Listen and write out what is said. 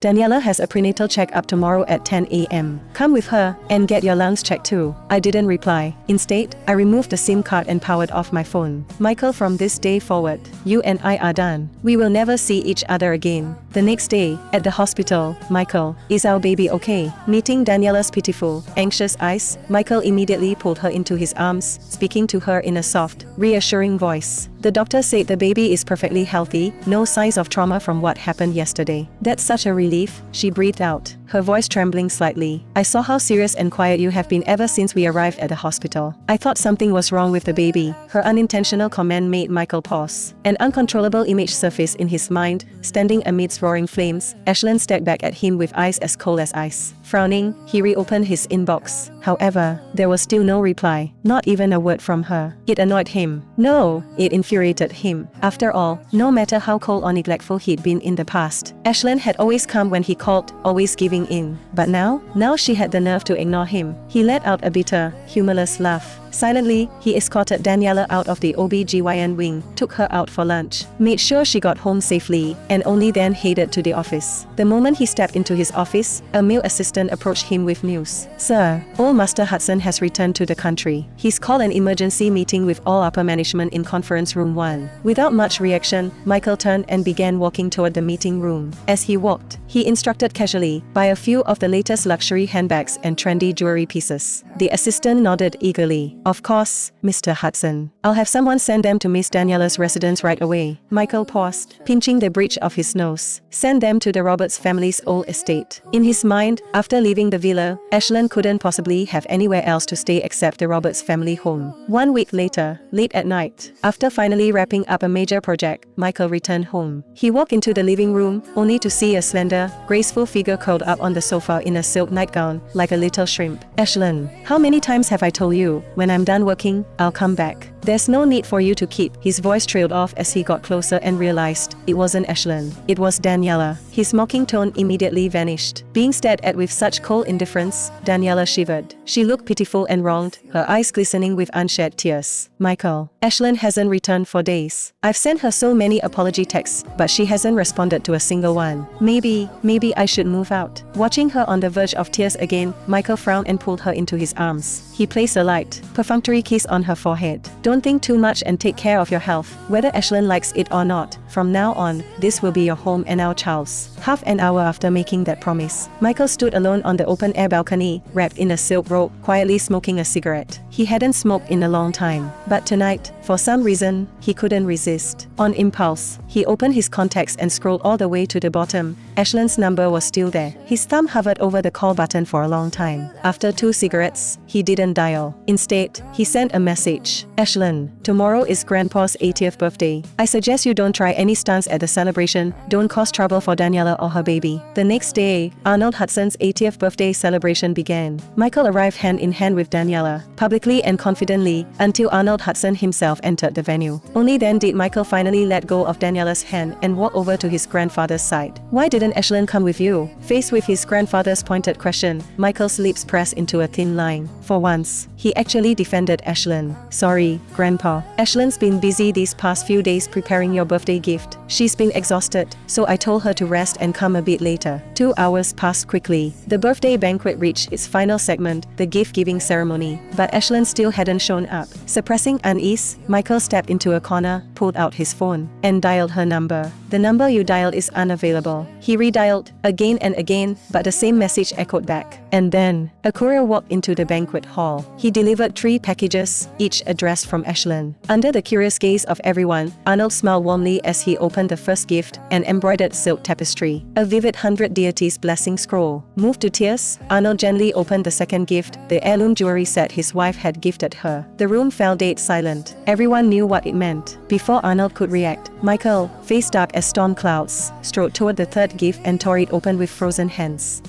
Daniela has a prenatal checkup tomorrow at 10 a.m. Come with her and get your lungs checked too. I didn't reply. Instead, I removed the SIM card and powered off my phone. Michael, from this day forward, you and I are done. We will never see each other again. The next day, at the hospital, Michael, is our baby okay? Meeting Daniela's pitiful, anxious eyes, Michael immediately pulled her into his arms, speaking to her in a soft, reassuring voice. The doctor said the baby is perfectly healthy, no signs of trauma from what happened yesterday. That's such a relief, she breathed out, her voice trembling slightly. I saw how serious and quiet you have been ever since we arrived at the hospital. I thought something was wrong with the baby. Her unintentional comment made Michael pause. An uncontrollable image surfaced in his mind. Standing amidst roaring flames, Ashlyn stared back at him with eyes as cold as ice. Frowning, he reopened his inbox. However, there was still no reply, not even a word from her. It annoyed him. No, it infuriated him. After all, no matter how cold or neglectful he'd been in the past, Ashlyn had always come when he called, always giving in. But now she had the nerve to ignore him. He let out a bitter, humorless laugh. Silently, he escorted Daniela out of the OB/GYN wing, took her out for lunch, made sure she got home safely, and only then headed to the office. The moment he stepped into his office, a male assistant approached him with news. Sir, old Master Hudson has returned to the country. He's called an emergency meeting with all upper management in conference room 1. Without much reaction, Michael turned and began walking toward the meeting room. As he walked, he instructed casually, buy a few of the latest luxury handbags and trendy jewelry pieces. The assistant nodded eagerly. Of course, Mr. Hudson. I'll have someone send them to Miss Daniela's residence right away. Michael paused, pinching the bridge of his nose. Send them to the Roberts family's old estate. In his mind, after leaving the villa, Ashlyn couldn't possibly have anywhere else to stay except the Roberts family home. 1 week later, late at night, after finally wrapping up a major project, Michael returned home. He walked into the living room, only to see a slender, graceful figure curled up on the sofa in a silk nightgown, like a little shrimp. Ashlyn, how many times have I told you, when I'm done working, I'll come back. There's no need for you to keep. His voice trailed off as he got closer and realized it wasn't Ashlyn. It was Daniela. His mocking tone immediately vanished. Being stared at with such cold indifference, Daniela shivered. She looked pitiful and wronged, her eyes glistening with unshed tears. Michael, Ashlyn hasn't returned for days. I've sent her so many apology texts, but she hasn't responded to a single one. Maybe I should move out. Watching her on the verge of tears again, Michael frowned and pulled her into his arms. He placed a light, perfunctory kiss on her forehead. Don't think too much and take care of your health, whether Ashlyn likes it or not. From now on, this will be your home and our child's. Half an hour after making that promise, Michael stood alone on the open-air balcony, wrapped in a silk robe, quietly smoking a cigarette. He hadn't smoked in a long time, but tonight, for some reason, he couldn't resist. On impulse, he opened his contacts and scrolled all the way to the bottom. Ashlyn's number was still there. His thumb hovered over the call button for a long time. After 2 cigarettes, he didn't dial. Instead, he sent a message. Ashlyn, tomorrow is Grandpa's 80th birthday. I suggest you don't try any stunts at the celebration. Don't cause trouble for Daniela or her baby. The next day, Arnold Hudson's 80th birthday celebration began. Michael arrived hand in hand with Daniela, publicly and confidently, until Arnold Hudson himself entered the venue. Only then did Michael finally let go of Daniela's hand and walk over to his grandfather's side. Why didn't Ashlyn come with you? Faced with his grandfather's pointed question, Michael's lips pressed into a thin line. For once, he actually defended Ashlyn. Sorry, Grandpa. Ashlyn's been busy these past few days preparing your birthday gift. She's been exhausted, so I told her to rest and come a bit later. 2 hours passed quickly. The birthday banquet reached its final segment, the gift-giving ceremony, but Ashlyn still hadn't shown up. Suppressing unease, Michael stepped into a corner, pulled out his phone, and dialed her number. The number you dialed is unavailable. He redialed, again and again, but the same message echoed back. And then, a courier walked into the banquet hall. He delivered 3 packages, each addressed from Ashlyn. Under the curious gaze of everyone, Arnold smiled warmly as he opened the first gift, an embroidered silk tapestry. A vivid 100 deities blessing scroll. Moved to tears, Arnold gently opened the second gift, the heirloom jewelry set his wife had gifted her. The room fell dead silent. Everyone knew what it meant. Before Arnold could react, Michael, face dark as storm clouds, strode toward the third gift and tore it open with frozen hands.